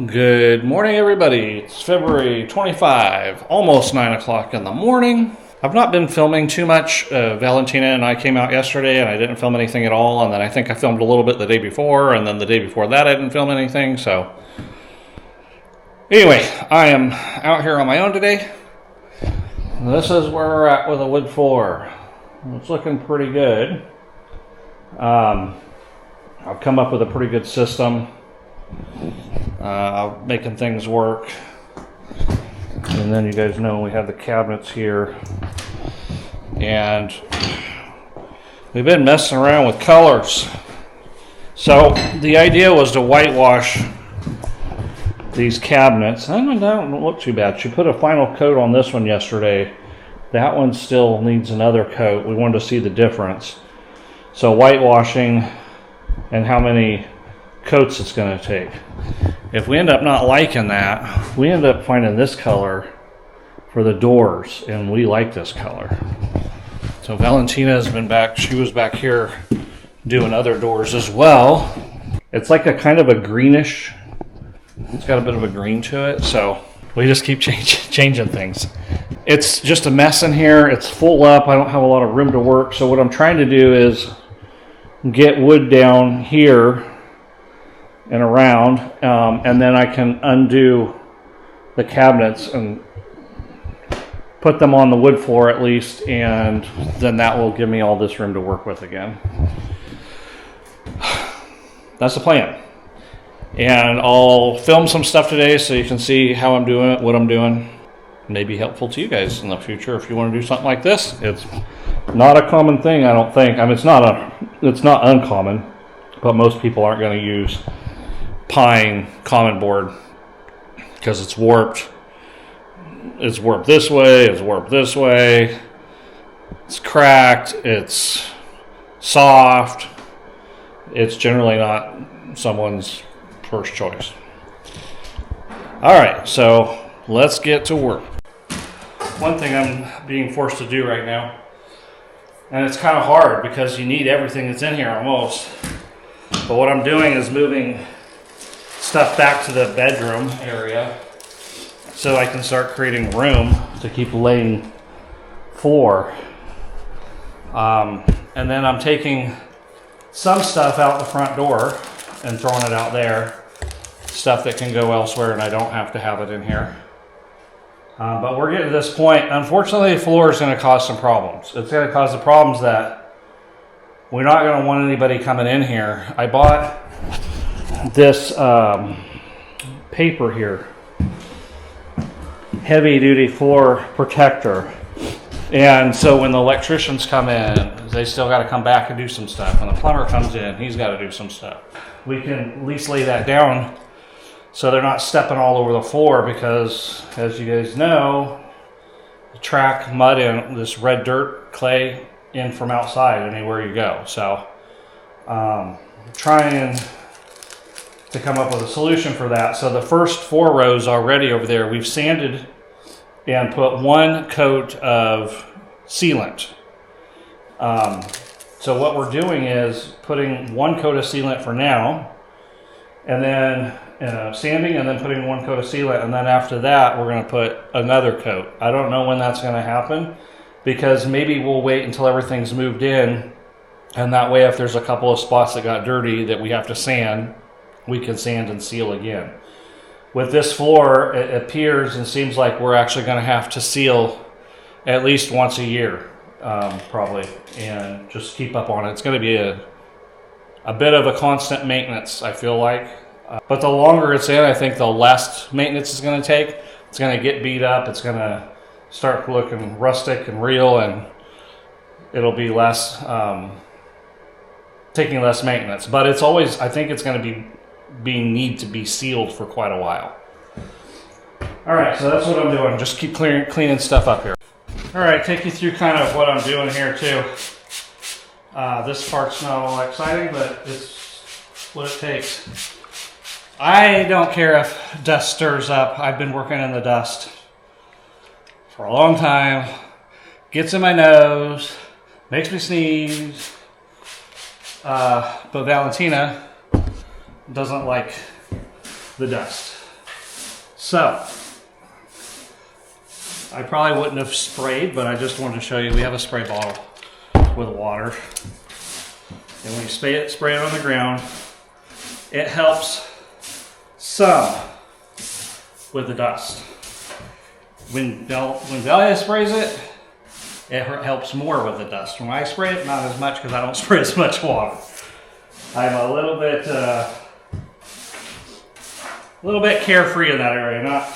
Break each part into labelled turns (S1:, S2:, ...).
S1: Good morning, everybody. It's February 25, almost 9 o'clock in the morning. I've not been filming too much. Valentina and I came out yesterday and I didn't film anything at all. And then I think I filmed a little bit the day before. And then the day before that I didn't film anything. So anyway, I am out here on my own today. This is where we're at with a wood floor. It's looking pretty good. I've come up with a pretty good system. Making things work. And then you guys know we have the cabinets here. And we've been messing around with colors. So the idea was to whitewash these cabinets. And it don't look too bad. She put a final coat on this one yesterday. That one still needs another coat. We wanted to see the difference. So whitewashing and how many coats it's going to take. If we end up not liking that, we end up finding this color for the doors, and we like this color. So Valentina has been back. She was back here doing other doors as well. It's like a kind of a greenish. It's got a bit of a green to it, so we just keep changing things. It's just a mess in here. It's full up. I don't have a lot of room to work, so what I'm trying to do is get wood down here and around, and then I can undo the cabinets and put them on the wood floor at least, and then that will give me all this room to work with again. That's the plan. And I'll film some stuff today so you can see how I'm doing it, what I'm doing. May be helpful to you guys in the future if you want to do something like this. It's not a common thing, I don't think. I mean, it's not uncommon, but most people aren't going to use pine common board because it's warped. It's warped this way, it's warped this way, it's cracked, it's soft. It's generally not someone's first choice. Alright, so let's get to work. One thing I'm being forced to do right now, and it's kind of hard because you need everything that's in here almost, but what I'm doing is moving stuff back to the bedroom area so I can start creating room to keep laying floor. And then I'm taking some stuff out the front door and throwing it out there. Stuff that can go elsewhere and I don't have to have it in here. But we're getting to this point. Unfortunately, the floor is going to cause some problems. It's going to cause the problems that we're not going to want anybody coming in here. I bought this paper here, heavy duty floor protector, and so when the electricians come in, they still got to come back and do some stuff. When the plumber comes in, he's got to do some stuff. We can at least lay that down so they're not stepping all over the floor, because as you guys know, the track mud and this red dirt clay in from outside anywhere you go. So trying to come up with a solution for that. So the first 4 rows already over there, we've sanded and put 1 coat of sealant. So what we're doing is putting 1 coat of sealant for now, and then sanding, and then putting 1 coat of sealant, and then after that we're going to put another coat. I don't know when that's going to happen, because maybe we'll wait until everything's moved in, and that way if there's a couple of spots that got dirty that we have to sand, we can sand and seal again. With this floor, it appears and seems like we're actually going to have to seal at least once a year, probably, and just keep up on it. It's going to be a bit of a constant maintenance, I feel like. But the longer it's in, I think the less maintenance it's going to take. It's going to get beat up. It's going to start looking rustic and real, and it'll be less, taking less maintenance. But it's always, I think it's going to need to be sealed for quite a while. Alright, so that's what I'm doing. Just keep cleaning stuff up here. Alright, take you through kind of what I'm doing here too. This part's not all exciting, but it's what it takes. I don't care if dust stirs up. I've been working in the dust for a long time. Gets in my nose, makes me sneeze. But Valentina doesn't like the dust. So, I probably wouldn't have sprayed, but I just wanted to show you we have a spray bottle with water. And when you spray it on the ground, it helps some with the dust. When Delia sprays it, it helps more with the dust. When I spray it, not as much because I don't spray as much water. I'm a little bit carefree in that area.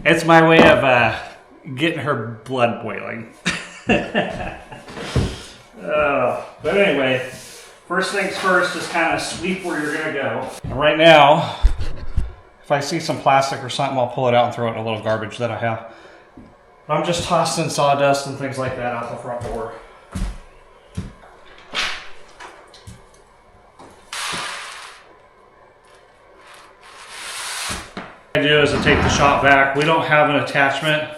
S1: It's my way of getting her blood boiling. But anyway, first things first is kind of sweep where you're gonna go. And right now, if I see some plastic or something, I'll pull it out and throw it in a little garbage that I have. I'm just tossing sawdust and things like that out the front door. What I do is I take the shop vac. We don't have an attachment.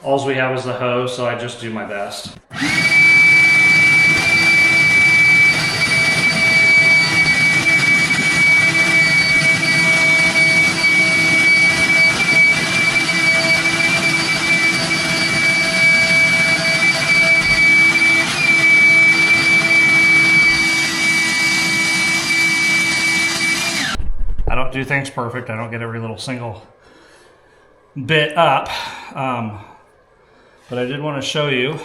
S1: All we have is the hose, so I just do my best. I don't do things perfect. I don't get every little single bit up. But I did want to show you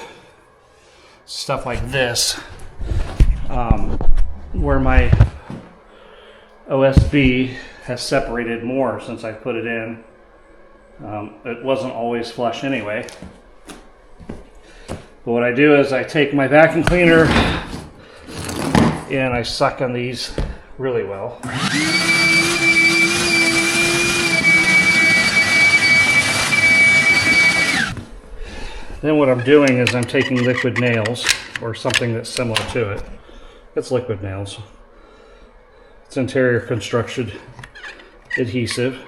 S1: stuff like this, where my OSB has separated more since I put it in. It wasn't always flush anyway. But what I do is I take my vacuum cleaner and I suck on these really well. Then what I'm doing is I'm taking liquid nails or something that's similar to it. It's liquid nails. It's interior construction adhesive.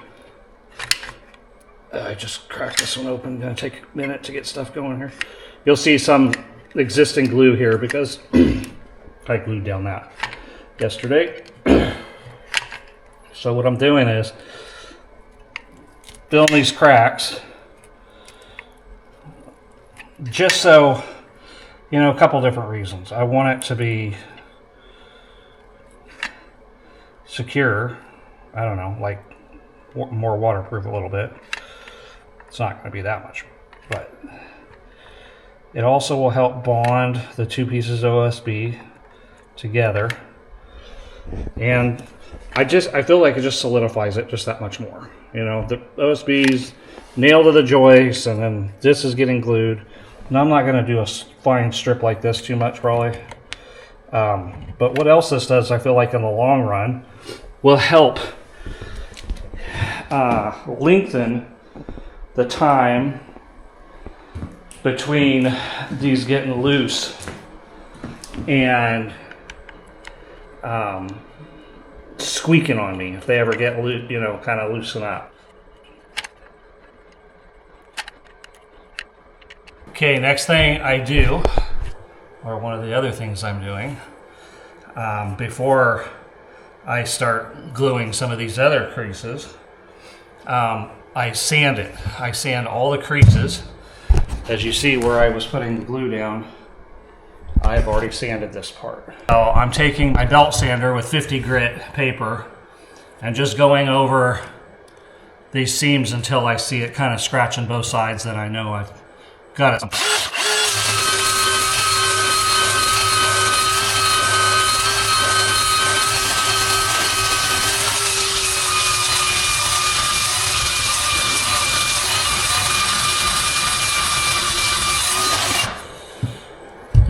S1: I just cracked this one open. Gonna take a minute to get stuff going here. You'll see some existing glue here because I glued down that yesterday. So what I'm doing is filling these cracks just so, you know, a couple different reasons. I want it to be secure. I don't know, like more waterproof a little bit. It's not going to be that much, but it also will help bond the two pieces of OSB together. And I feel like it just solidifies it just that much more. You know, the OSB's nailed to the joist, and then this is getting glued. And I'm not going to do a fine strip like this too much, probably. But what else this does, I feel like in the long run, will help lengthen the time between these getting loose and squeaking on me if they ever get, you know, kind of loosen up. Okay, next thing I do, or one of the other things I'm doing, before I start gluing some of these other creases, I sand it. I sand all the creases. As you see where I was putting the glue down, I've already sanded this part. So I'm taking my belt sander with 50 grit paper and just going over these seams until I see it kind of scratching both sides, then I know I've got it.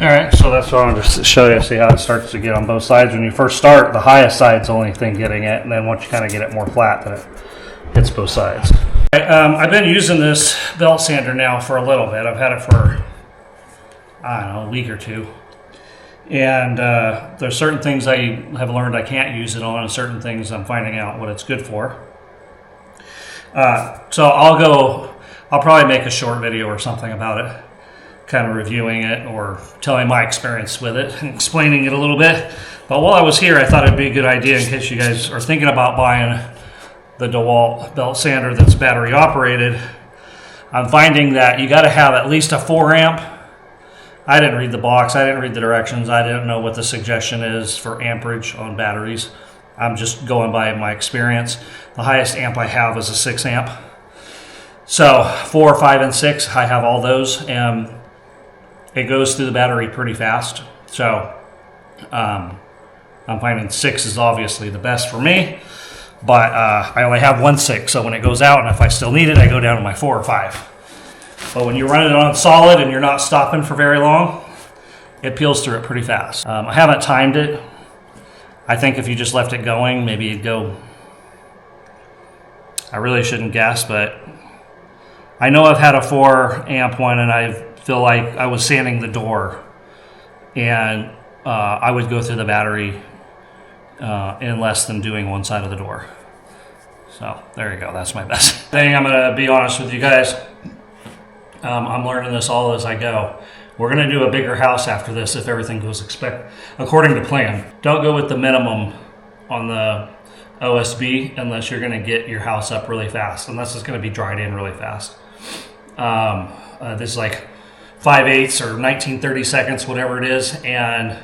S1: Alright, so that's what I wanted to show you, see how it starts to get on both sides. When you first start, the highest side's the only thing getting it, and then once you kind of get it more flat, then it hits both sides. I've been using this belt sander now for a little bit. I've had it for, I don't know, a week or two. And there's certain things I have learned I can't use it on, and certain things I'm finding out what it's good for. So I'll probably make a short video or something about it, kind of reviewing it or telling my experience with it and explaining it a little bit. But while I was here, I thought it'd be a good idea in case you guys are thinking about buying the DeWalt belt sander that's battery operated, I'm finding that you got to have at least a 4 amp. I didn't read the box, I didn't read the directions, I didn't know what the suggestion is for amperage on batteries. I'm just going by my experience. The highest amp I have is a 6 amp. So 4, 5, and 6, I have all those, and it goes through the battery pretty fast. So I'm finding 6 is obviously the best for me, but I only have one 6, so when it goes out and if I still need it, I go down to my 4 or 5. But when you're running it on solid and you're not stopping for very long, it peels through it pretty fast. I haven't timed it. I think if you just left it going, maybe it'd go, I really shouldn't guess, but I know I've had a 4 amp one and I feel like I was sanding the door and I would go through the battery in less than doing one side of the door. So there you go, that's my best thing. I'm gonna be honest with you guys. I'm learning this all as I go. We're gonna do a bigger house after this if everything goes according to plan. Don't go with the minimum on the OSB unless you're gonna get your house up really fast, unless it's gonna be dried in really fast. This is like 5/8 or 1930 seconds, whatever it is, and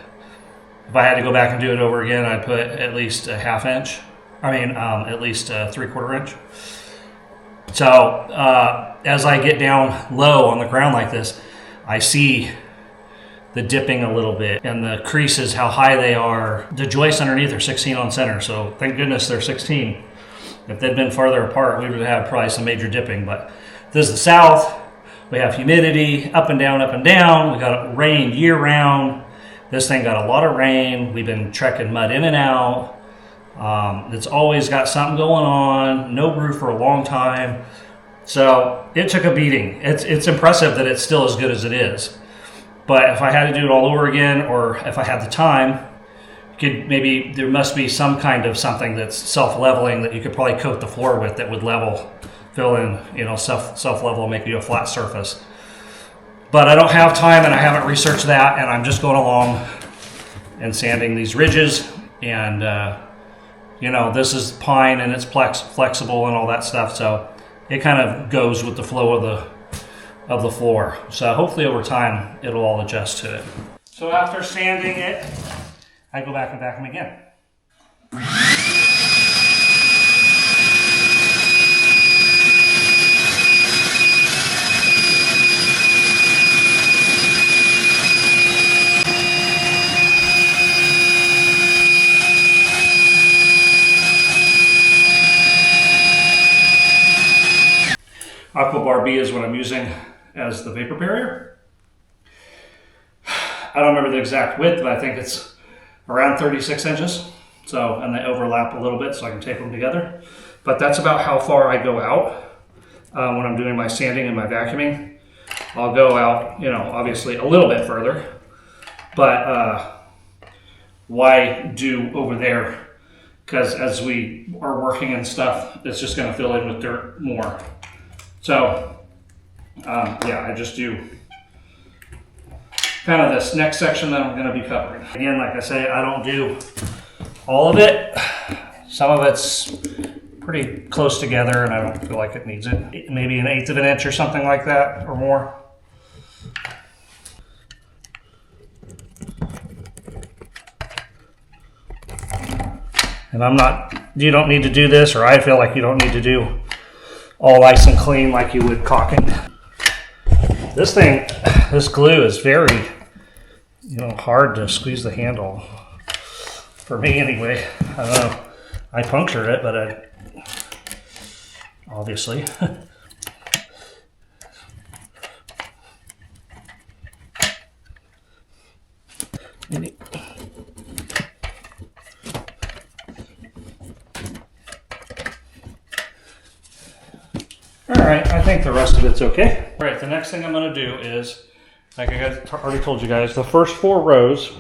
S1: if I had to go back and do it over again, I'd put at least a ½ inch. At least a 3/4 inch. So as I get down low on the ground like this, I see the dipping a little bit, and the creases, how high they are. The joists underneath are 16 on center, so thank goodness they're 16. If they'd been farther apart, we would have had probably some major dipping, but this is the south. We have humidity, up and down, up and down. We got rain year round. This thing got a lot of rain. We've been trekking mud in and out. It's always got something going on. No roof for a long time. So it took a beating. It's impressive that it's still as good as it is. But if I had to do it all over again, or if I had the time, there must be some kind of something that's self-leveling that you could probably coat the floor with that would fill in, self-level, make you a flat surface. But I don't have time and I haven't researched that, and I'm just going along and sanding these ridges. And, this is pine and it's flexible and all that stuff. So it kind of goes with the flow of the floor. So hopefully over time, it'll all adjust to it. So after sanding it, I go back and vacuum again. Aquabar B is what I'm using as the vapor barrier. I don't remember the exact width, but I think it's around 36 inches. So, and they overlap a little bit so I can tape them together. But that's about how far I go out when I'm doing my sanding and my vacuuming. I'll go out, obviously a little bit further, but why do over there? Because as we are working and stuff, it's just gonna fill in with dirt more. So, I just do kind of this next section that I'm going to be covering. Again, like I say, I don't do all of it. Some of it's pretty close together and I don't feel like it needs it. Maybe 1/8 of an inch or something like that or more. And you don't need to do this, or I feel like you don't need to do all nice and clean like you would caulking. This glue is very, hard to squeeze the handle. For me anyway. I don't know. I puncture it, but obviously. Alright, I think the rest of it's okay. Alright, the next thing I'm going to do is, like I already told you guys, the first 4 rows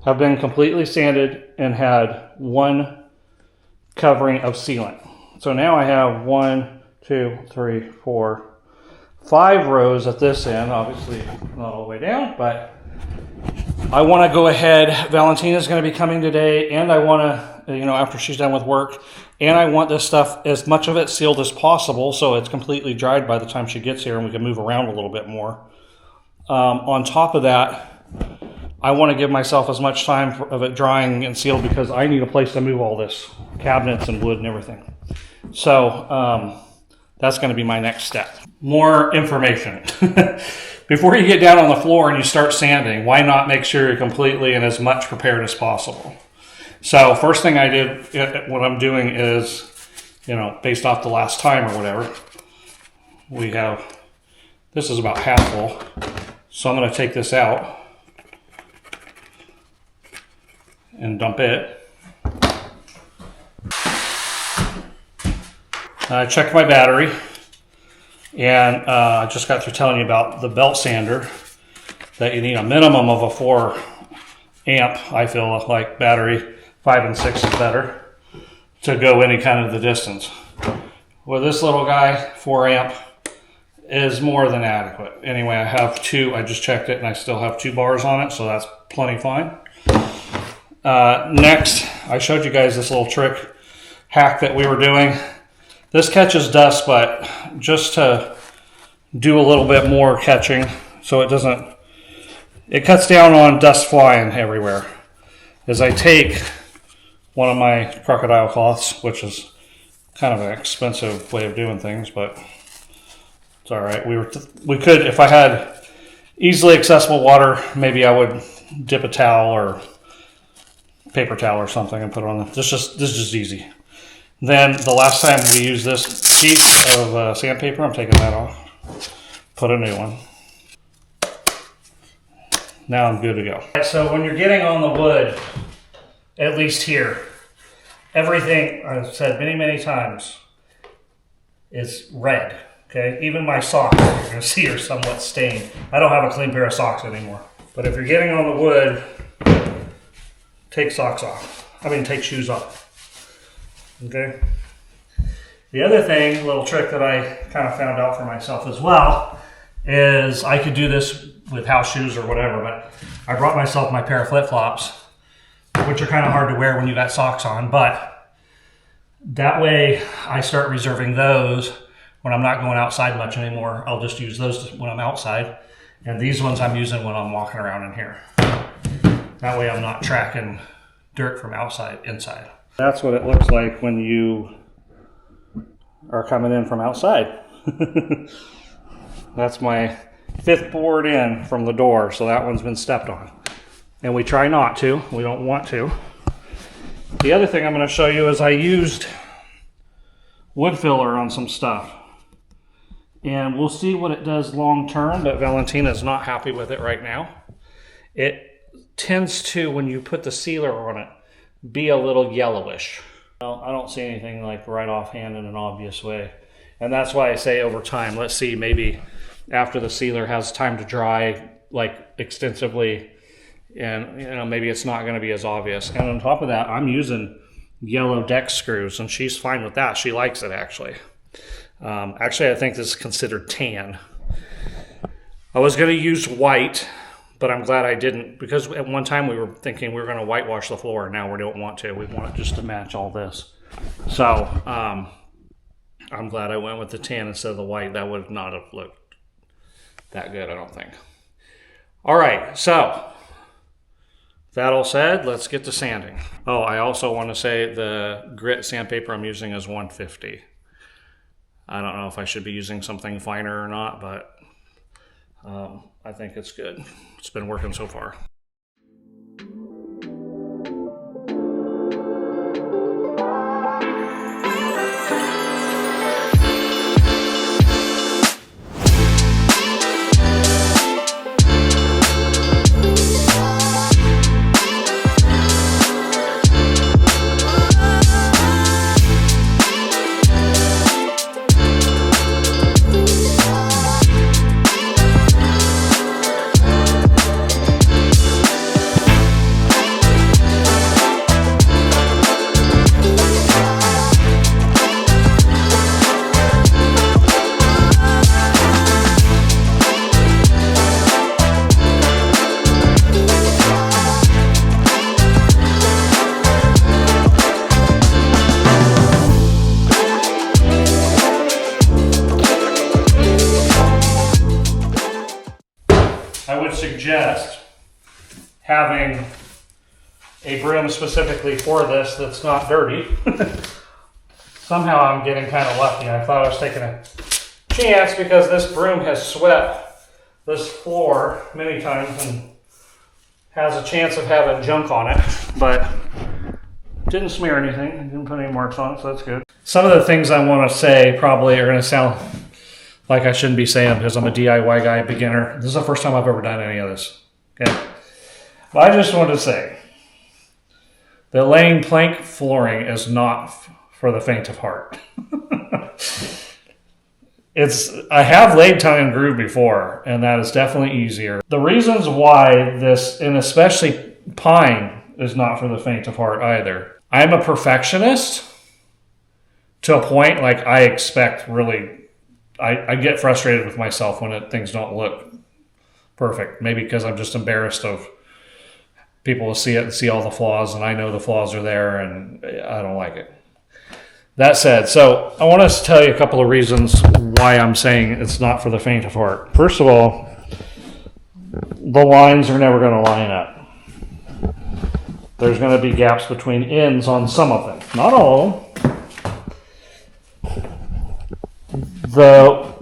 S1: have been completely sanded and had one covering of sealant. So now I have 1, 2, 3, 4, 5 rows at this end, obviously not all the way down, but I want to go ahead. Valentina's going to be coming today, and I want to after she's done with work. And I want this stuff, as much of it sealed as possible, so it's completely dried by the time she gets here and we can move around a little bit more. On top of that, I want to give myself as much time of it drying and sealed because I need a place to move all this, cabinets and wood and everything. So that's going to be my next step. More information. Before you get down on the floor and you start sanding, why not make sure you're completely and as much prepared as possible? So first thing I did, what I'm doing is, based off the last time or whatever, this is about half full. So I'm going to take this out and dump it. I checked my battery, and I just got through telling you about the belt sander, that you need a minimum of a 4 amp, I feel like, battery. 5 and 6 is better to go any kind of the distance. Well, this little guy, 4 amp, is more than adequate. Anyway, I have 2, I just checked it, and I still have 2 bars on it, so that's plenty fine. Next, I showed you guys this little trick hack that we were doing. This catches dust, but just to do a little bit more catching so it cuts down on dust flying everywhere, is I take one of my crocodile cloths, which is kind of an expensive way of doing things, but it's all right. We could, if I had easily accessible water, maybe I would dip a towel or paper towel or something and put it on. This is just easy. Then the last time we used this piece of sandpaper, I'm taking that off. Put a new one. Now I'm good to go. So when you're getting on the wood, at least here, everything, I've said many times, is red. Okay, even my socks, you're going to see, are somewhat stained. I don't have a clean pair of socks anymore. But if you're getting on the wood, take socks off. Take shoes off. Okay. The other thing, little trick that I kind of found out for myself as well, is I could do this with house shoes or whatever, but I brought myself my pair of flip-flops, which are kind of hard to wear when you got socks on, but that way I start reserving those when I'm not going outside much anymore. I'll just use those when I'm outside, and these ones I'm using when I'm walking around in here. That way I'm not tracking dirt from inside. That's what it looks like when you are coming in from outside. That's my 5th board in from the door, so that one's been stepped on. And we try not to, we don't want to. The other thing I'm going to show you is I used wood filler on some stuff. And we'll see what it does long term, but Valentina's not happy with it right now. It tends to, when you put the sealer on it, be a little yellowish. Well, I don't see anything like right offhand in an obvious way. And that's why I say over time. Let's see, maybe after the sealer has time to dry like extensively, and maybe it's not going to be as obvious. And on top of that, I'm using yellow deck screws, and she's fine with that. She likes it, actually. Actually, I think this is considered tan. I was going to use white, but I'm glad I didn't, because at one time we were thinking we were going to whitewash the floor, and now we don't want to. We want it just to match all this. So I'm glad I went with the tan instead of the white. That would not have looked that good, I don't think. All right, so that all said, let's get to sanding. Oh, I also want to say the grit sandpaper I'm using is 150. I don't know if I should be using something finer or not, but I think it's good. It's been working so far. suggest having a broom specifically for this that's not dirty. Somehow I'm getting kind of lucky. I thought I was taking a chance because this broom has swept this floor many times and has a chance of having junk on it, but didn't smear anything, didn't put any marks on it, so that's good. Some of the things I want to say probably are going to sound like I shouldn't be saying because I'm a DIY guy, beginner. This is the first time I've ever done any of this. Okay, but I just wanted to say that laying plank flooring is not for the faint of heart. I have laid tongue and groove before, and that is definitely easier. The reasons why this, and especially pine, is not for the faint of heart either. I'm a perfectionist to a point. Like, I expect really, I get frustrated with myself when things don't look perfect. Maybe because I'm just embarrassed of people to see it and see all the flaws, and I know the flaws are there, and I don't like it. That said, so I want to tell you a couple of reasons why I'm saying it's not for the faint of heart. First of all, the lines are never going to line up. There's going to be gaps between ends on some of them. Not all of them. The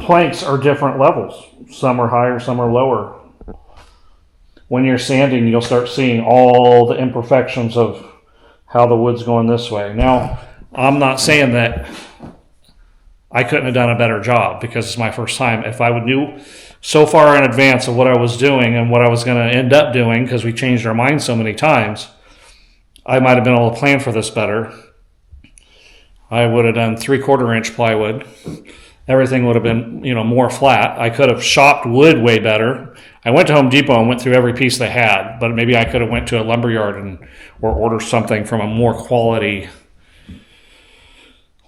S1: planks are different levels. Some are higher, some are lower. When you're sanding, you'll start seeing all the imperfections of how the wood's going this way. Now, I'm not saying that I couldn't have done a better job because it's my first time. If I would knew so far in advance of what I was doing and what I was going to end up doing, because we changed our minds so many times, I might have been able to plan for this better. I would have done 3/4 inch plywood. Everything would have been, more flat. I could have shopped wood way better. I went to Home Depot and went through every piece they had, but maybe I could have went to a lumber yard or ordered something from a more quality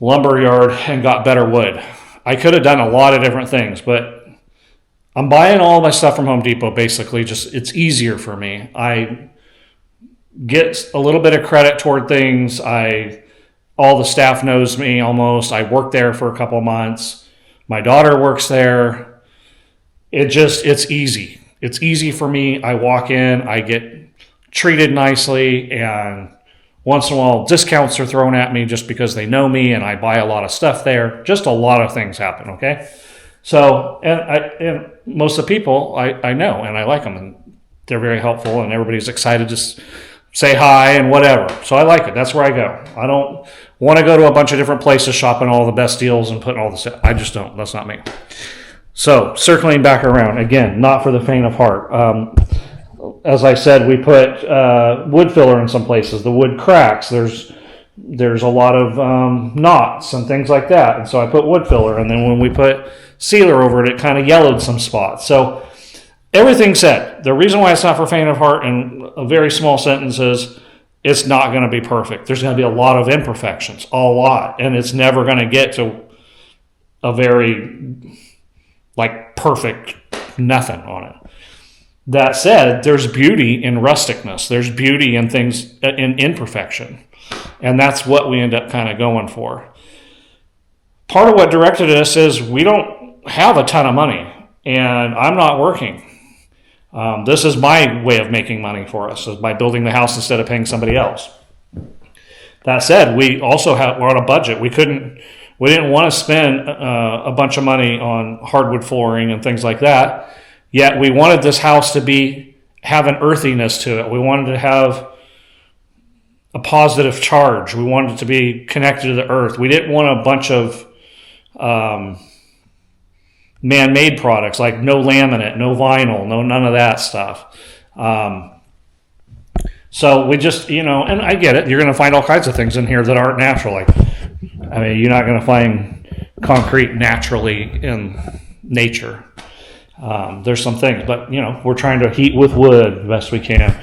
S1: lumber yard and got better wood. I could have done a lot of different things, but I'm buying all my stuff from Home Depot basically. Just, it's easier for me. I get a little bit of credit toward things. All the staff knows me almost. I worked there for a couple of months. My daughter works there. It's easy. It's easy for me. I walk in, I get treated nicely, and once in a while, discounts are thrown at me just because they know me and I buy a lot of stuff there. Just a lot of things happen, okay? So, and most of the people I know and I like them, and they're very helpful, and everybody's excited to say hi and whatever. So I like it. That's where I go. I don't want to go to a bunch of different places shopping all the best deals and putting all the stuff. I just don't. That's not me. So, circling back around, again, not for the faint of heart. As I said, we put wood filler in some places. The wood cracks. There's a lot of knots and things like that. And so I put wood filler. And then when we put sealer over it, it kind of yellowed some spots. So everything said, the reason why it's not for faint of heart in a very small sentence is it's not going to be perfect. There's going to be a lot of imperfections, a lot. And it's never going to get to a very, perfect nothing on it. That said, there's beauty in rusticness. There's beauty in things, in imperfection. And that's what we end up kind of going for. Part of what directed us is we don't have a ton of money, and I'm not working. This is my way of making money for us, is by building the house instead of paying somebody else. That said, we also we're on a budget. We didn't want to spend a bunch of money on hardwood flooring and things like that. Yet we wanted this house to have an earthiness to it. We wanted to have a positive charge. We wanted it to be connected to the earth. We didn't want a bunch of man-made products, like no laminate, no vinyl, none of that stuff. So we just, and I get it. You're going to find all kinds of things in here that aren't natural. You're not going to find concrete naturally in nature. There's some things, but we're trying to heat with wood the best we can.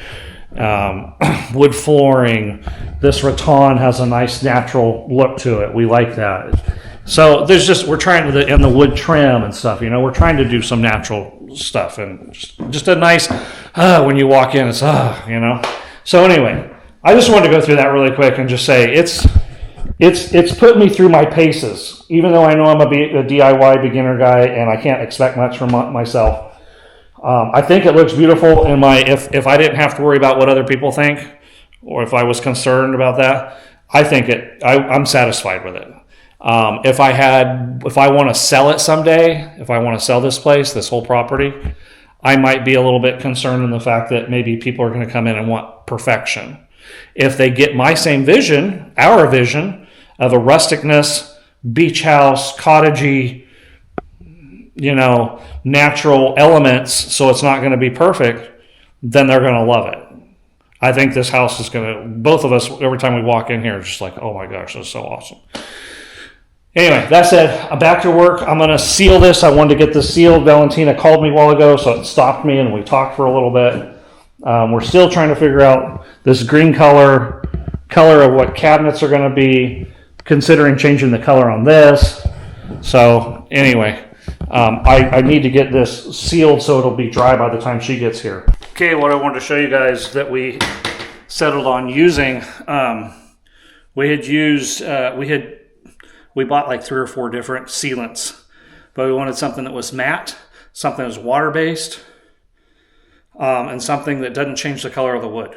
S1: Wood flooring. This rattan has a nice natural look to it. We like that. So we're trying to, and the wood trim and stuff. We're trying to do some natural stuff, and just a nice. When you walk in, it's So anyway, I just wanted to go through that really quick and just say it's put me through my paces. Even though I know I'm a DIY beginner guy and I can't expect much from myself, I think it looks beautiful in my, if I didn't have to worry about what other people think, or if I was concerned about that, I think I'm satisfied with it. If I want to sell it someday, if I want to sell this place, this whole property, I might be a little bit concerned in the fact that maybe people are going to come in and want perfection. If they get my same vision, our vision of a rusticness, beach house, cottagey, natural elements, so it's not going to be perfect, then they're going to love it. I think this house is going to, both of us, every time we walk in here, it's just like, oh my gosh, this is so awesome. Anyway, that said, I'm back to work. I'm going to seal this. I wanted to get this sealed. Valentina called me a while ago, so it stopped me, and we talked for a little bit. We're still trying to figure out this green color of what cabinets are going to be, considering changing the color on this. So anyway, I need to get this sealed so it'll be dry by the time she gets here. Okay, what I wanted to show you guys that we settled on using, we bought like 3 or 4 different sealants, but we wanted something that was matte, something that was water-based, and something that doesn't change the color of the wood.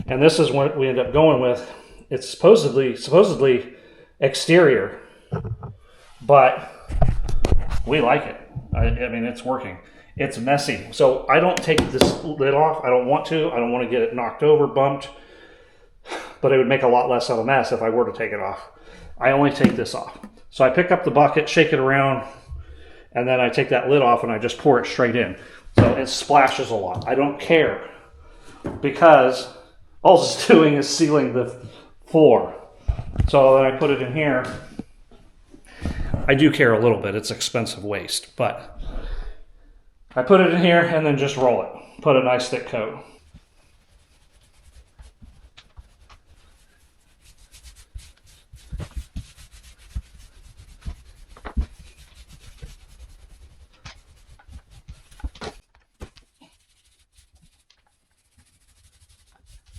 S1: And this is what we end up going with. It's supposedly exterior, but we like it. I mean, it's working. It's messy. So I don't take this lid off. I don't want to. I don't want to get it knocked over, bumped, but it would make a lot less of a mess if I were to take it off. I only take this off. So I pick up the bucket, shake it around, and then I take that lid off and I just pour it straight in. So it splashes a lot. I don't care, because all it's doing is sealing the floor. So then I put it in here. I do care a little bit. It's expensive waste, but I put it in here and then just roll it. Put a nice thick coat.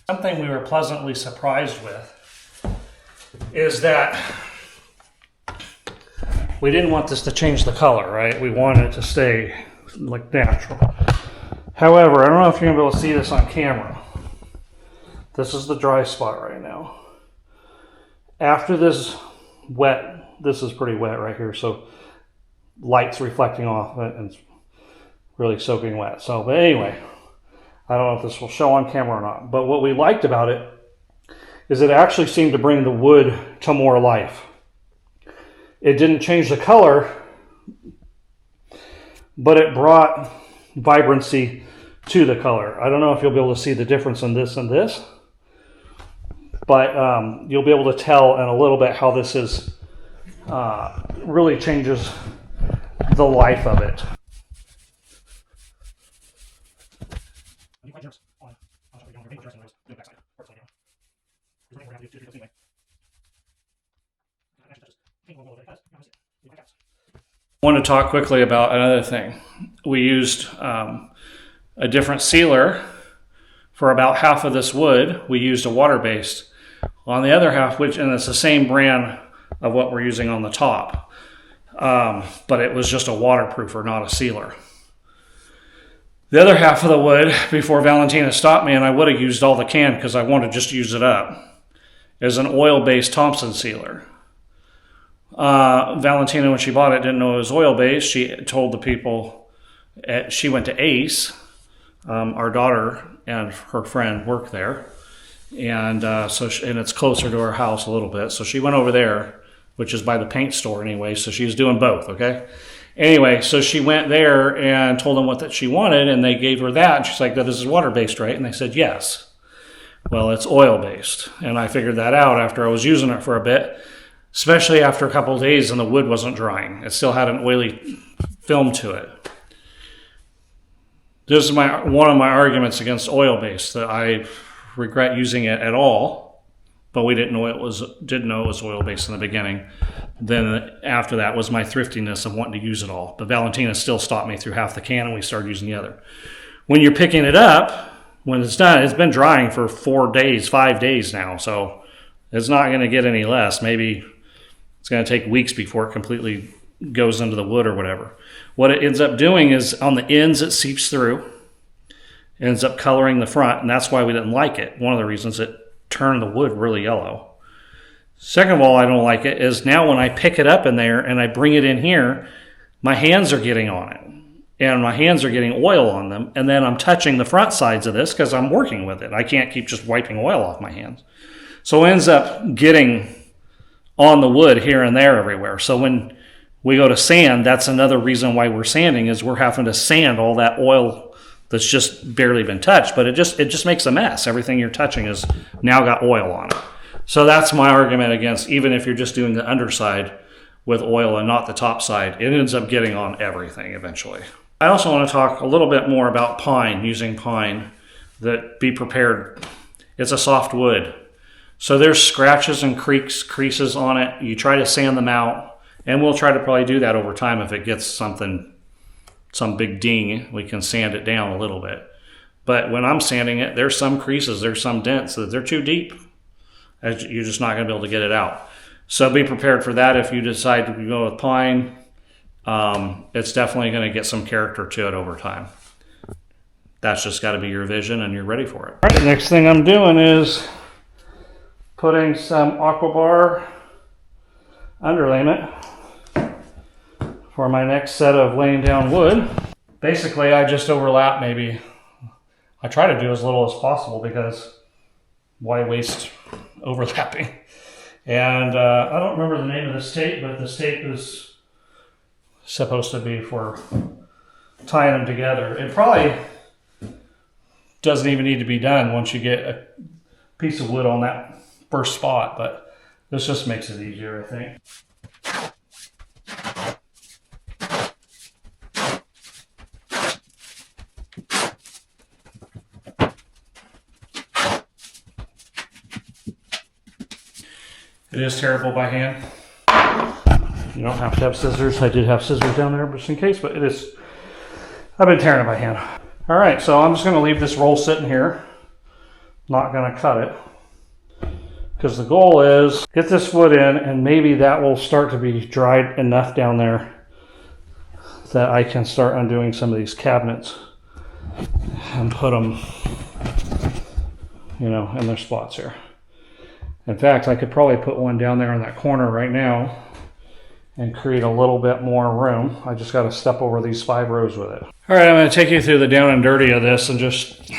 S1: Something we were pleasantly surprised with is that we didn't want this to change the color, right? We wanted it to stay like natural. However, I don't know if you're gonna be able to see this on camera. This is the dry spot right now. After this wet, this is pretty wet right here, so light's reflecting off it and it's really soaking wet. So, but anyway, I don't know if this will show on camera or not, but what we liked about it is it actually seemed to bring the wood to more life. It didn't change the color, but it brought vibrancy to the color. I don't know if you'll be able to see the difference in this and this, but you'll be able to tell in a little bit how this is really changes the life of it. I want to talk quickly about another thing. We used a different sealer for about half of this wood. We used a water-based. On the other half, and it's the same brand of what we're using on the top, but it was just a waterproofer, not a sealer. The other half of the wood, before Valentina stopped me, and I would have used all the can because I wanted to just use it up, is an oil-based Thompson sealer. Valentina, when she bought it, didn't know it was oil-based. She told the people, she went to Ace. Our daughter and her friend work there. And and it's closer to her house a little bit. So she went over there, which is by the paint store anyway. So she was doing both, okay? Anyway, so she went there and told them what that she wanted, and they gave her that. And she's like, this is water-based, right? And they said, yes. Well, it's oil-based. And I figured that out after I was using it for a bit, especially after a couple of days and the wood wasn't drying. It still had an oily film to it. This is one of my arguments against oil-based, that I regret using it at all, but we didn't know it was oil-based in the beginning. Then after that was my thriftiness of wanting to use it all. But Valentina still stopped me through half the can, and we started using the other. When you're picking it up, when it's done, it's been drying for 5 days now, so it's not going to get any less. Maybe it's going to take weeks before it completely goes into the wood or whatever. What it ends up doing is on the ends it seeps through, ends up coloring the front, and that's why we didn't like it. One of the reasons it turned the wood really yellow. Second of all, I don't like it is now when I pick it up in there and I bring it in here, my hands are getting on it. And my hands are getting oil on them. And then I'm touching the front sides of this because I'm working with it. I can't keep just wiping oil off my hands. So it ends up getting on the wood here and there everywhere. So when we go to sand, that's another reason why we're sanding is we're having to sand all that oil that's just barely been touched. But it just makes a mess. Everything you're touching has now got oil on it. So that's my argument against, even if you're just doing the underside with oil and not the top side, it ends up getting on everything eventually. I also want to talk a little bit more about pine, using pine. That be prepared. It's a soft wood. So there's scratches and creases on it. You try to sand them out, and we'll try to probably do that over time. If it gets some big ding, we can sand it down a little bit. But when I'm sanding it, there's some creases, there's some dents that they're too deep. You're just not going to be able to get it out. So be prepared for that if you decide to go with pine. It's definitely going to get some character to it over time. That's just got to be your vision and you're ready for it. All right, the next thing I'm doing is putting some Aquabar underlayment for my next set of laying down wood. Basically, I just overlap maybe. I try to do as little as possible because why waste overlapping? And I don't remember the name of this tape, but this tape is supposed to be for tying them together. It probably doesn't even need to be done once you get a piece of wood on that first spot, but this just makes it easier, I think. It is terrible by hand. You don't have to have scissors. I did have scissors down there just in case, but I've been tearing it by hand. All right, so I'm just gonna leave this roll sitting here. Not gonna cut it. Because the goal is get this wood in and maybe that will start to be dried enough down there that I can start undoing some of these cabinets and put them, in their spots here. In fact, I could probably put one down there in that corner right now and create a little bit more room. I just got to step over these 5 rows with it. All right, I'm going to take you through the down and dirty of this and just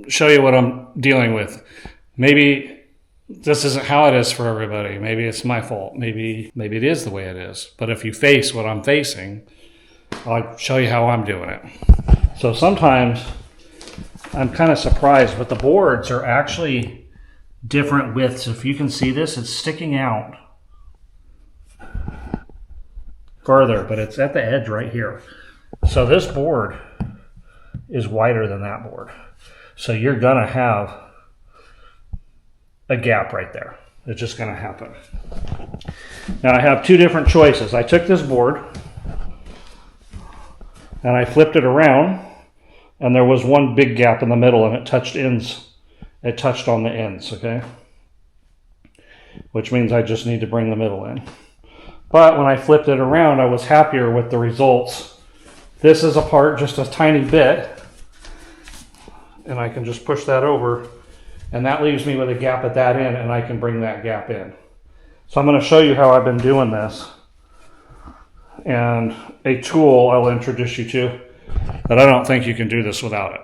S1: show you what I'm dealing with. Maybe this isn't how it is for everybody. Maybe it's my fault. Maybe it is the way it is. But if you face what I'm facing, I'll show you how I'm doing it. So sometimes I'm kind of surprised, but the boards are actually different widths. If you can see this, it's sticking out further, but it's at the edge right here. So this board is wider than that board. So you're gonna have a gap right there. It's just gonna happen. Now I have 2 different choices. I took this board and I flipped it around and there was one big gap in the middle and it touched ends. It touched on the ends, okay? Which means I just need to bring the middle in. But when I flipped it around, I was happier with the results. This is apart just a tiny bit, and I can just push that over, and that leaves me with a gap at that end, and I can bring that gap in. So I'm going to show you how I've been doing this, and a tool I'll introduce you to, but I don't think you can do this without it.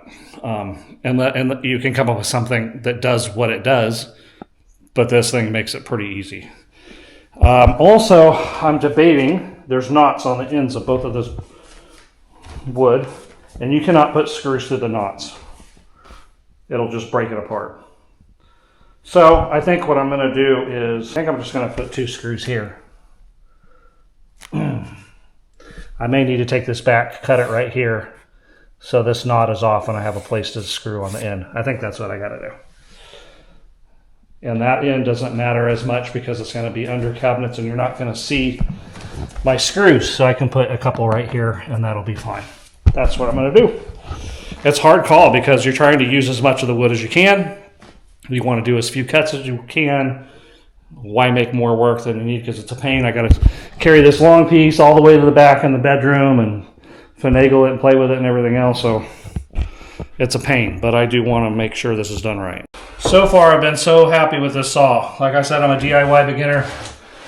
S1: And you can come up with something that does what it does, but this thing makes it pretty easy. Also, I'm debating, there's knots on the ends of both of this wood, and you cannot put screws through the knots. It'll just break it apart. So I think what I'm going to do is, I think I'm just going to put 2 screws here. I may need to take this back, cut it right here, so this knot is off and I have a place to screw on the end. I think that's what I got to do. And that end doesn't matter as much because it's going to be under cabinets and you're not going to see my screws. So I can put a couple right here and that'll be fine. That's what I'm going to do. It's a hard call because you're trying to use as much of the wood as you can. You want to do as few cuts as you can why make more work than you need? Because it's a pain. I got to carry this long piece all the way to the back in the bedroom and finagle it and play with it and everything else. So it's a pain, but I do want to make sure this is done right. So far, I've been so happy with this saw. Like I said, I'm a DIY beginner.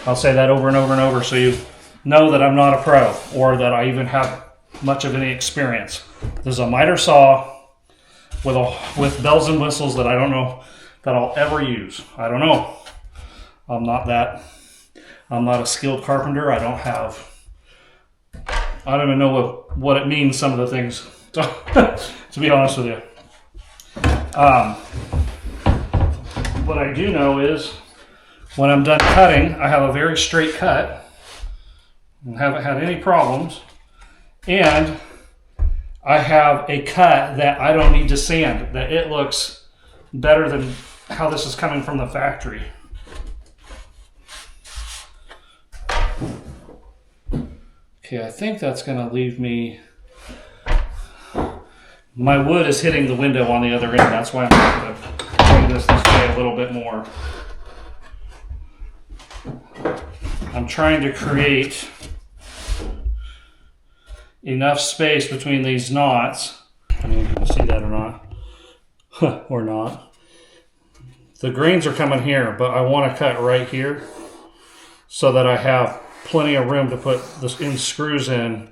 S1: I'll say that over and over and over so you know that I'm not a pro or that I even have much of any experience. This is a miter saw with bells and whistles that I don't know that I'll ever use. I don't know. I'm not a skilled carpenter. I don't even know what it means, some of the things, to be honest with you. What I do know is when I'm done cutting, I have a very straight cut and haven't had any problems. And I have a cut that I don't need to sand, that it looks better than how this is coming from the factory. Okay, I think that's going to leave me... My wood is hitting the window on the other end. That's why I'm going to bring this way a little bit more. I'm trying to create enough space between these knots. I don't know if you can see that or not. Or not. The grains are coming here, but I want to cut right here so that I have plenty of room to put the screws in.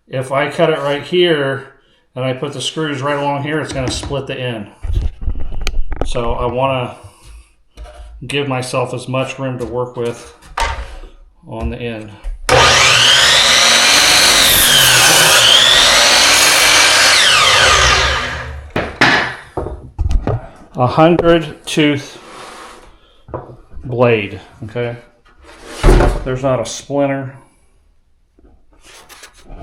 S1: If I cut it right here and I put the screws right along here, it's going to split the end. So I want to give myself as much room to work with on the end. 100 tooth blade, okay? There's not a splinter,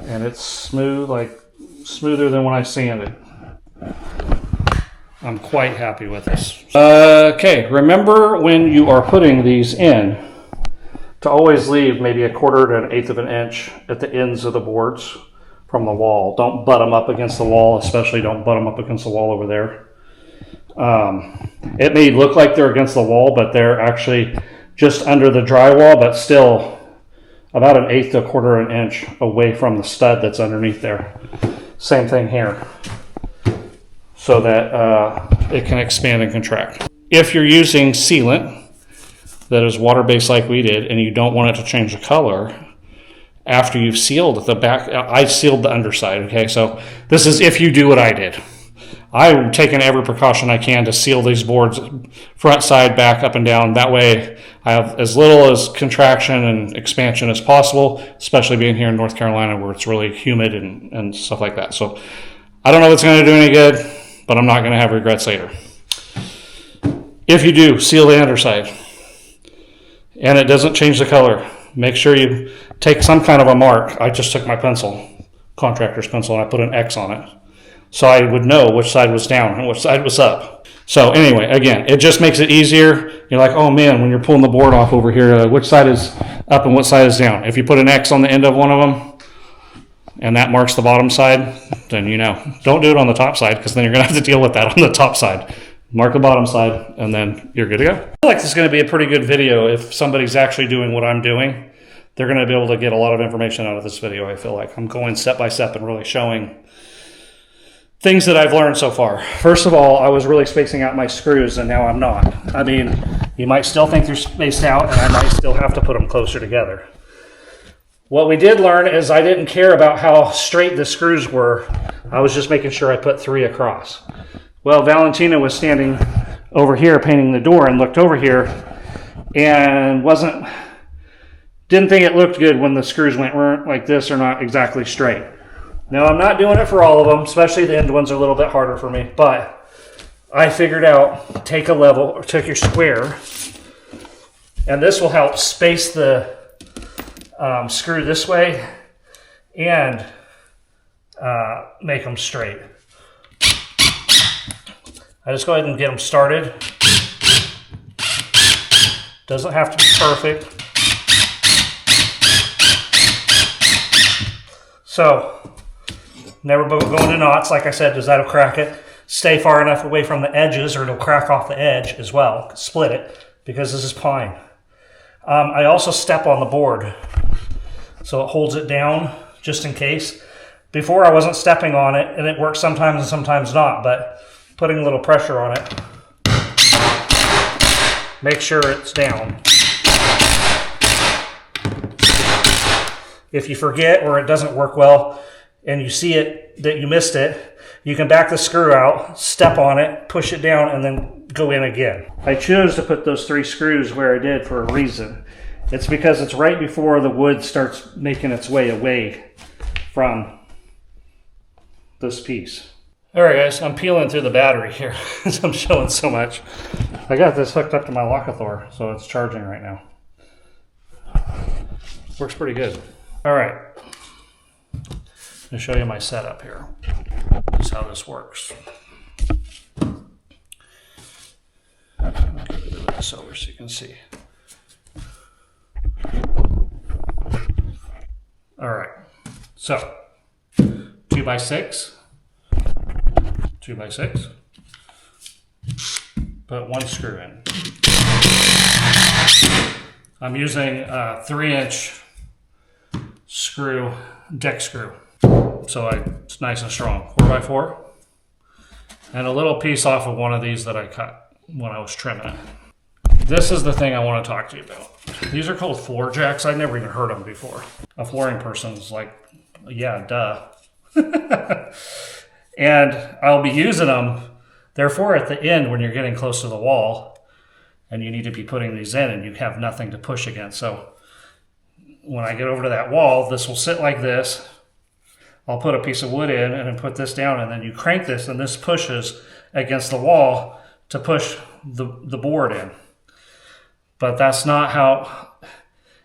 S1: and it's smooth, like smoother than when I sand it. I'm quite happy with this. Okay, remember when you are putting these in to always leave maybe 1/4 to 1/8 of an inch at the ends of the boards from the wall. Don't butt them up against the wall, especially don't butt them up against the wall over there. It may look like they're against the wall, but they're actually just under the drywall, but still about 1/8 to 1/4 of an inch away from the stud that's underneath there. Same thing here, so that it can expand and contract. If you're using sealant that is water-based like we did, and you don't want it to change the color after you've sealed the back, I sealed the underside, okay? So this is if you do what I did. I'm taking every precaution I can to seal these boards front, side, back, up and down. That way I have as little as contraction and expansion as possible, especially being here in North Carolina where it's really humid and stuff like that. So I don't know if it's going to do any good, but I'm not going to have regrets later. If you do, seal the underside and it doesn't change the color, make sure you take some kind of a mark. I just took my pencil, contractor's pencil, and I put an X on it, so I would know which side was down and which side was up. So anyway, again, it just makes it easier. You're like, oh man, when you're pulling the board off over here, which side is up and what side is down? If you put an X on the end of one of them, and that marks the bottom side, then you know. Don't do it on the top side, because then you're going to have to deal with that on the top side. Mark the bottom side, and then you're good to go. I feel like this is going to be a pretty good video. If somebody's actually doing what I'm doing, they're going to be able to get a lot of information out of this video, I feel like. I'm going step by step and really showing things that I've learned so far. First of all, I was really spacing out my screws, and now I'm not. I mean, you might still think they're spaced out, and I might still have to put them closer together. What we did learn is I didn't care about how straight the screws were. I was just making sure I put 3 across. Well, Valentina was standing over here painting the door and looked over here and didn't think it looked good when the screws weren't like this or not exactly straight. Now, I'm not doing it for all of them, especially the end ones are a little bit harder for me, but I figured out, take a level, or take your square, and this will help space the screw this way and make them straight. I just go ahead and get them started. Doesn't have to be perfect. So, never go into knots, like I said, because that'll crack it. Stay far enough away from the edges or it'll crack off the edge as well. Split it, because this is pine. I also step on the board, so it holds it down just in case. Before I wasn't stepping on it, and it works sometimes and sometimes not, but putting a little pressure on it, make sure it's down. If you forget or it doesn't work well and you see it that you missed it, you can back the screw out, step on it, push it down, and then go in again. I chose to put those 3 screws where I did for a reason. It's because it's right before the wood starts making its way away from this piece. All right, guys, I'm peeling through the battery here as I'm showing so much. I got this hooked up to my Locathor, so it's charging right now. Works pretty good. All right, I'll show you my setup here. This is how this works. I'll move this over so you can see. All right, so 2x6, 2x6, put 1 screw in. I'm using a 3-inch screw, deck screw, so it's nice and strong. 4x4, and a little piece off of one of these that I cut when I was trimming it. This is the thing I want to talk to you about. These are called floor jacks. I'd never even heard of them before. A flooring person's like, yeah, duh. And I'll be using them, therefore, at the end when you're getting close to the wall and you need to be putting these in and you have nothing to push against. So when I get over to that wall, this will sit like this. I'll put a piece of wood in and then put this down, and then you crank this and this pushes against the wall to push the board in. But that's not how,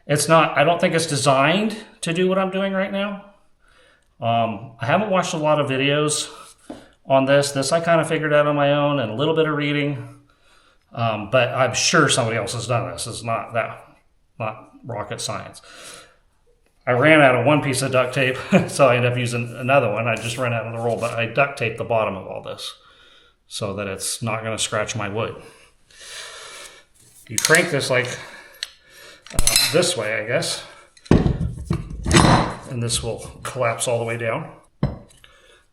S1: it's not, I don't think it's designed to do what I'm doing right now. I haven't watched a lot of videos on this. This I kind of figured out on my own and a little bit of reading. But I'm sure somebody else has done this. It's not rocket science. I ran out of one piece of duct tape, so I ended up using another one. I just ran out of the roll, but I duct taped the bottom of all this so that it's not going to scratch my wood. You crank this like this way, I guess, and this will collapse all the way down.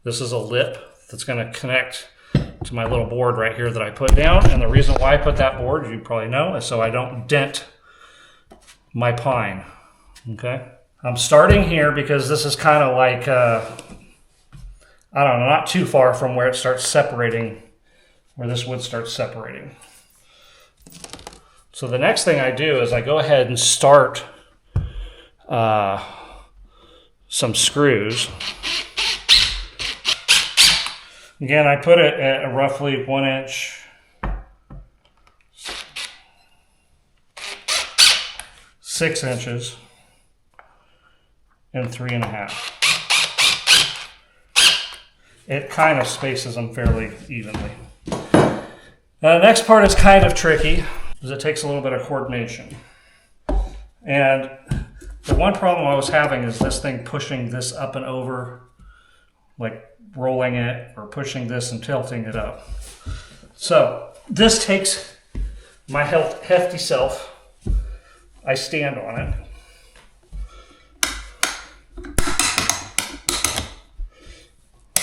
S1: This is a lip that's going to connect to my little board right here that I put down, and the reason why I put that board, you probably know, is so I don't dent my pine. Okay, I'm starting here because this is kind of like, I don't know, not too far from where it starts separating, where this wood starts separating. So the next thing I do is I go ahead and start some screws. Again, I put it at a roughly 1 inch, 6 inches, and 3.5. It kind of spaces them fairly evenly. Now the next part is kind of tricky, because it takes a little bit of coordination. And the one problem I was having is this thing pushing this up and over, like rolling it or pushing this and tilting it up. So this takes my hefty self. I stand on it.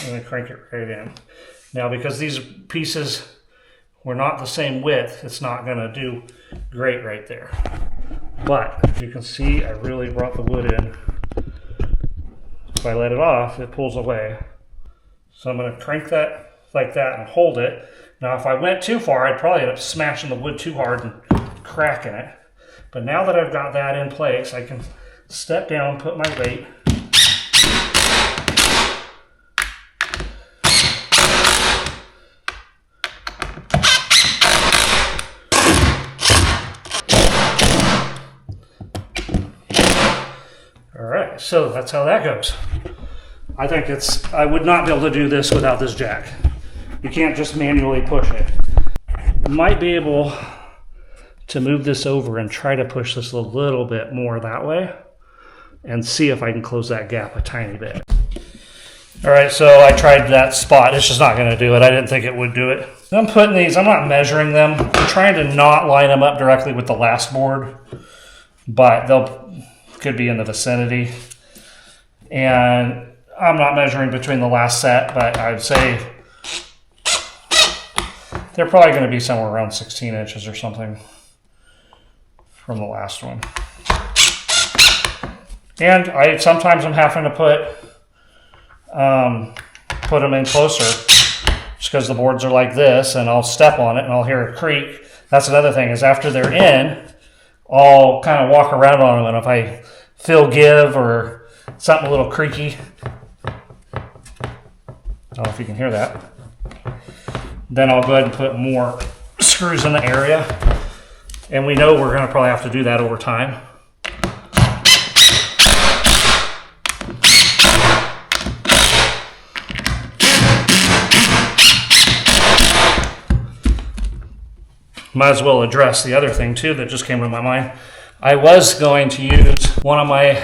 S1: And I crank it right in. Now, because these pieces were not the same width, it's not going to do great right there. But you can see I really brought the wood in. If I let it off, it pulls away. So I'm going to crank that like that and hold it. Now, if I went too far, I'd probably end up smashing the wood too hard and cracking it. But now that I've got that in place, I can step down, put my weight. All right, so that's how that goes. I think I would not be able to do this without this jack. You can't just manually push it. Might be able to move this over and try to push this a little bit more that way and see if I can close that gap a tiny bit. All right, so I tried that spot. It's just not going to do it. I didn't think it would do it. I'm putting these, I'm not measuring them. I'm trying to not line them up directly with the last board but could be in the vicinity. And I'm not measuring between the last set, but I'd say they're probably going to be somewhere around 16 inches or something from the last one. And sometimes I'm having to put them in closer just because the boards are like this, and I'll step on it and I'll hear a creak. That's another thing, is after they're in, I'll kind of walk around on them, and if I feel give or something a little creaky, I don't know if you can hear that, then I'll go ahead and put more screws in the area. And we know we're going to probably have to do that over time. Might as well address the other thing too that just came to my mind. I was going to use one of my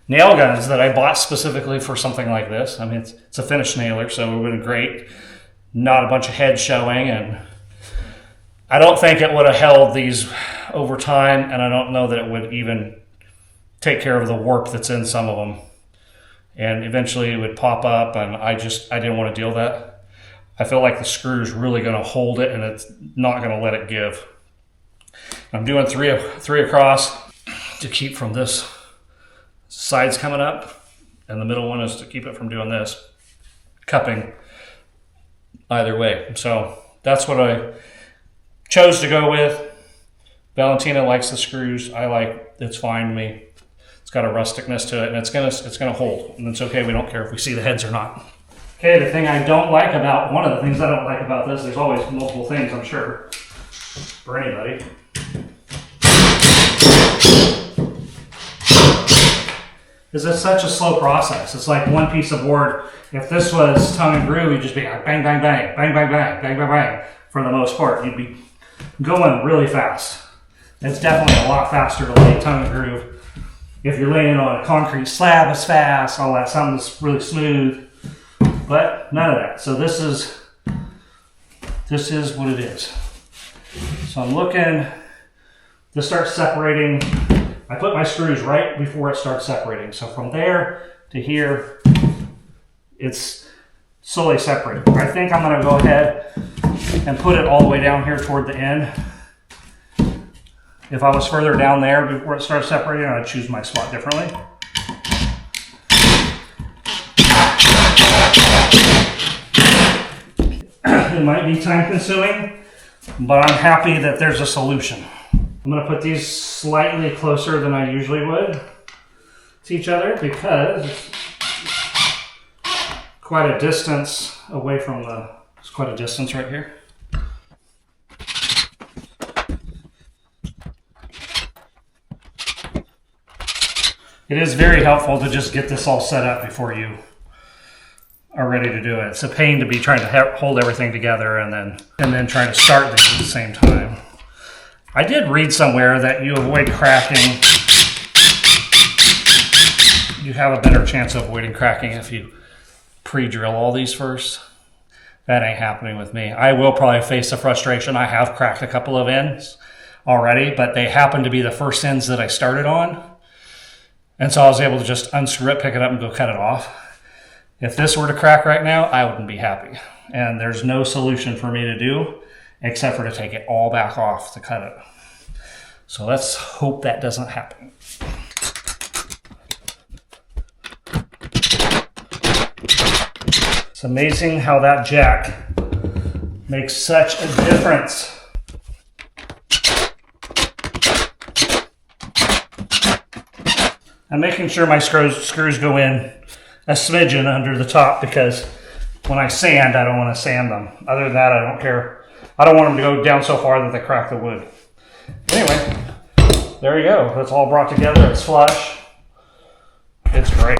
S1: nail guns that I bought specifically for something like this. I mean, it's a finished nailer, so it would have been great. Not a bunch of head showing, and I don't think it would have held these over time, and I don't know that it would even take care of the warp that's in some of them. And eventually it would pop up, and I didn't want to deal with that. I feel like the screw is really going to hold it, and it's not going to let it give. I'm doing three across to keep from this sides coming up, and the middle one is to keep it from doing this, cupping either way. So that's what I chose to go with. Valentina likes the screws. I like, it's fine to me. It's got a rusticness to it, and it's gonna hold, and it's okay. We don't care if we see the heads or not. Okay, one of the things I don't like about this, there's always multiple things, I'm sure, for anybody. Is it's such a slow process. It's like one piece of board. If this was tongue and groove, you'd just be like bang, bang, bang, bang, bang, bang, bang, bang, bang. For the most part, you'd be going really fast. It's definitely a lot faster to lay tongue and groove. If you're laying on a concrete slab, it's fast, all that, something that's really smooth. But none of that. So this is what it is. So I'm looking to start separating. I put my screws right before it starts separating. So from there to here, it's slowly separating. I think I'm going to go ahead and put it all the way down here toward the end. If I was further down there before it starts separating, I'd choose my spot differently. It might be time consuming, but I'm happy that there's a solution. I'm going to put these slightly closer than I usually would to each other because it's quite a distance away from it's quite a distance right here. It is very helpful to just get this all set up before you are ready to do it. It's a pain to be trying to hold everything together and then trying to start these at the same time. I did read somewhere that you avoid cracking. You have a better chance of avoiding cracking if you pre-drill all these first. That ain't happening with me. I will probably face the frustration. I have cracked a couple of ends already, but they happen to be the first ends that I started on. And so I was able to just unscrew it, pick it up, and go cut it off. If this were to crack right now, I wouldn't be happy. And there's no solution for me to do except for to take it all back off to cut it. So let's hope that doesn't happen. It's amazing how that jack makes such a difference. I'm making sure my screws go in a smidgen under the top because when I sand, I don't want to sand them. Other than that, I don't care. I don't want them to go down so far that they crack the wood. Anyway, there you go. It's all brought together. It's flush. It's great.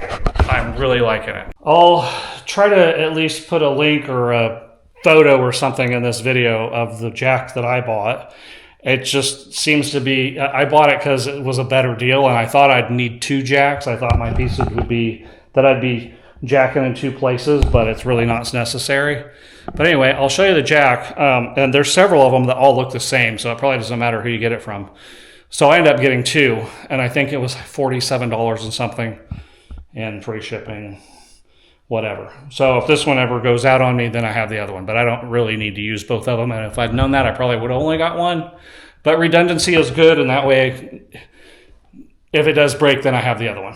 S1: I'm really liking it. I'll try to at least put a link or a photo or something in this video of the jack that I bought. It just seems to be, I bought it because it was a better deal and I thought I'd need two jacks. I thought my pieces would be that I'd be jacking in two places, but it's really not necessary. But anyway, I'll show you the jack. And there's several of them that all look the same, so it probably doesn't matter who you get it from. So I ended up getting 2, and I think it was $47 and something, and free shipping, whatever. So if this one ever goes out on me, then I have the other one. But I don't really need to use both of them. And if I'd known that, I probably would have only got one. But redundancy is good, and that way, if it does break, then I have the other one.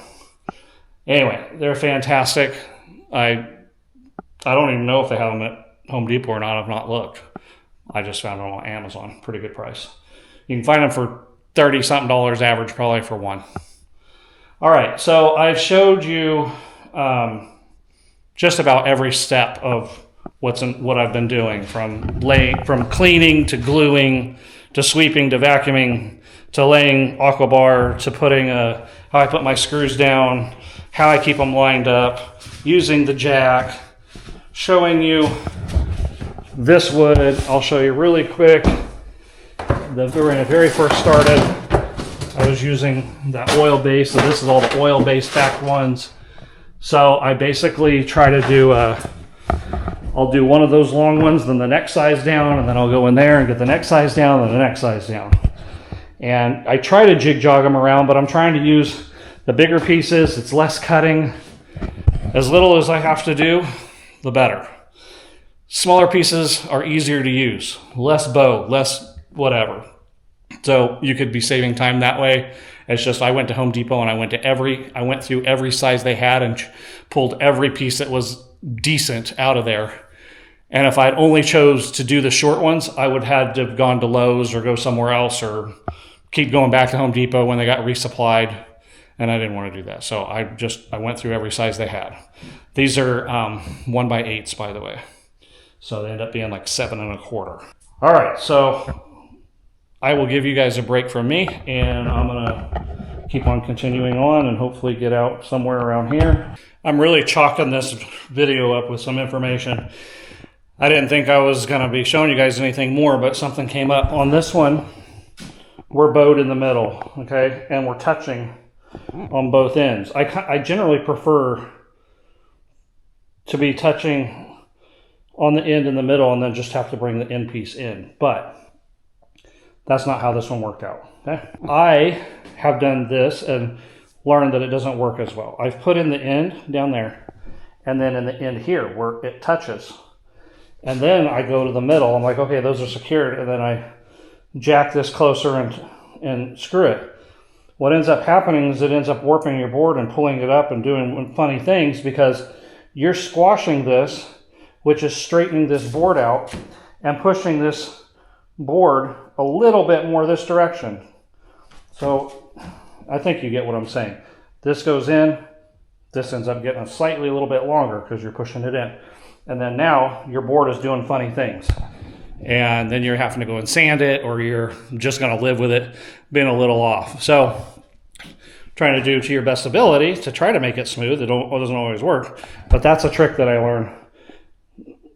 S1: Anyway, they're fantastic. I don't even know if they have them at Home Depot or not. I've not looked. I just found them on Amazon. Pretty good price. You can find them for $30-something average, probably for one. All right, so I've showed you just about every step of what I've been doing, from cleaning to gluing to sweeping to vacuuming to laying Aquabar to putting how I put my screws down, how I keep them lined up, using the jack, showing you this wood. I'll show you really quick. When I very first started, I was using that oil base. So this is all the oil base back ones. So I basically try to do I'll do one of those long ones, then the next size down, and then I'll go in there and get the next size down, and the next size down. And I try to jig jog them around, but I'm trying to use the bigger pieces. It's less cutting. As little as I have to do, the better. Smaller pieces are easier to use. Less bow, less whatever. So you could be saving time that way. It's just I went to Home Depot and I went through every size they had and pulled every piece that was decent out of there. And if I'd only chose to do the short ones, I would have to have gone to Lowe's or go somewhere else or keep going back to Home Depot when they got resupplied. And I didn't want to do that. So I went through every size they had. These are 1x8s, by the way. So they end up being like 7 1/4. All right, so I will give you guys a break from me, and I'm gonna keep on continuing on and hopefully get out somewhere around here. I'm really chalking this video up with some information. I didn't think I was gonna be showing you guys anything more, but something came up. On this one, we're bowed in the middle, okay? And we're touching on both ends. I generally prefer to be touching on the end in the middle and then just have to bring the end piece in. But that's not how this one worked out, okay? I have done this and learned that it doesn't work as well. I've put in the end down there and then in the end here where it touches. And then I go to the middle. I'm like, okay, those are secured. And then I jack this closer and screw it. What ends up happening is it ends up warping your board and pulling it up and doing funny things because you're squashing this, which is straightening this board out and pushing this board a little bit more this direction. So I think you get what I'm saying. This goes in, this ends up getting a little bit longer because you're pushing it in. And then now your board is doing funny things. And then you're having to go and sand it, or you're just going to live with it being a little off. So trying to do to your best ability to try to make it smooth. It doesn't always work, but that's a trick that I learned.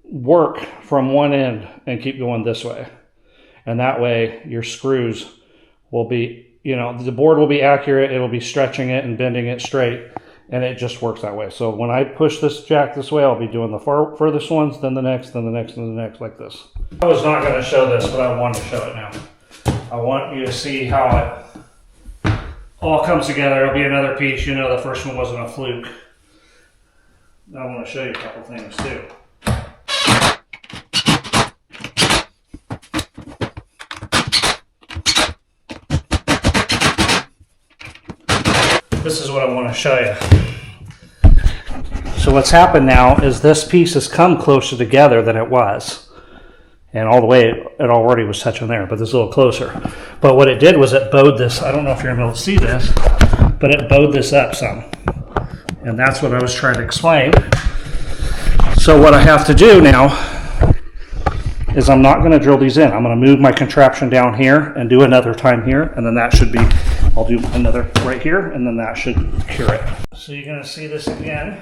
S1: Work from one end and keep going this way. And that way your screws will be, the board will be accurate. It will be stretching it and bending it straight. And it just works that way. So when I push this jack this way, I'll be doing the furthest ones, then the next, then the next, then the next, like this. I was not going to show this, but I wanted to show it now. I want you to see how it all comes together. It'll be another piece. The first one wasn't a fluke. I want to show you a couple things too. This is what I want to show you. So what's happened now is this piece has come closer together than it was. And all the way it already was touching there, but this is a little closer. But what it did was it bowed this. I don't know if you're able to see this, but it bowed this up some. And that's what I was trying to explain. So what I have to do now is I'm not going to drill these in. I'm going to move my contraption down here and do another time here, and then that should be, I'll do another right here, and then that should cure it. So you're going to see this again.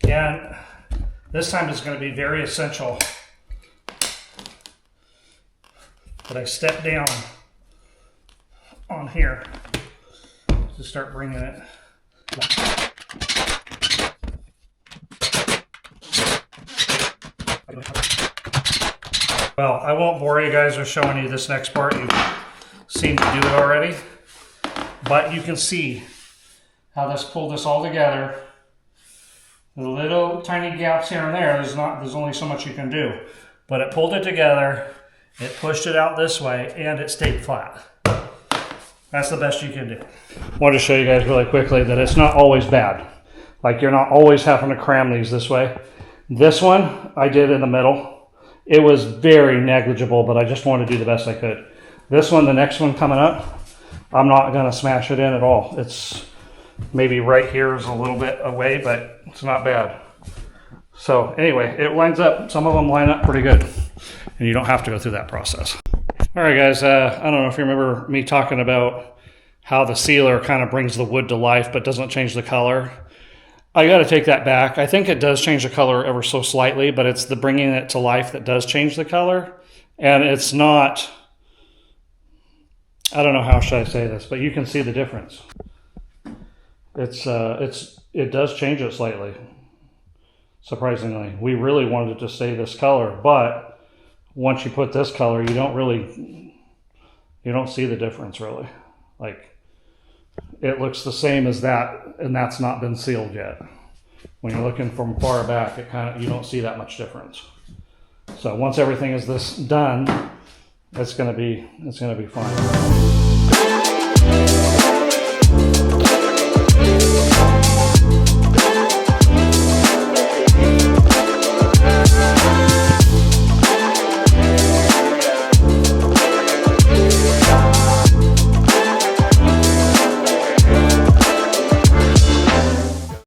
S1: And this time it's going to be very essential that I step down on here to start bringing it. Well, I won't bore you guys with showing you this next part. You've seem to do it already. But you can see how this pulled this all together. The little tiny gaps here and there, there's only so much you can do. But it pulled it together, it pushed it out this way, and it stayed flat. That's the best you can do. I wanted to show you guys really quickly that it's not always bad. Like, you're not always having to cram these this way. This one I did in the middle. It was very negligible, but I just wanted to do the best I could. This one, the next one coming up, I'm not going to smash it in at all. It's maybe right here is a little bit away, but it's not bad. So anyway, it lines up. Some of them line up pretty good, and you don't have to go through that process. All right, guys, I don't know if you remember me talking about how the sealer kind of brings the wood to life but doesn't change the color. I got to take that back. I think it does change the color ever so slightly, but it's the bringing it to life that does change the color. And it's not, I don't know how should I say this, but you can see the difference. It does change it slightly, surprisingly. We really wanted it to stay this color, but once you put this color, you don't see the difference really. Like, it looks the same as that, and that's not been sealed yet. When you're looking from far back, you don't see that much difference. So once everything is this done, it's gonna be fine.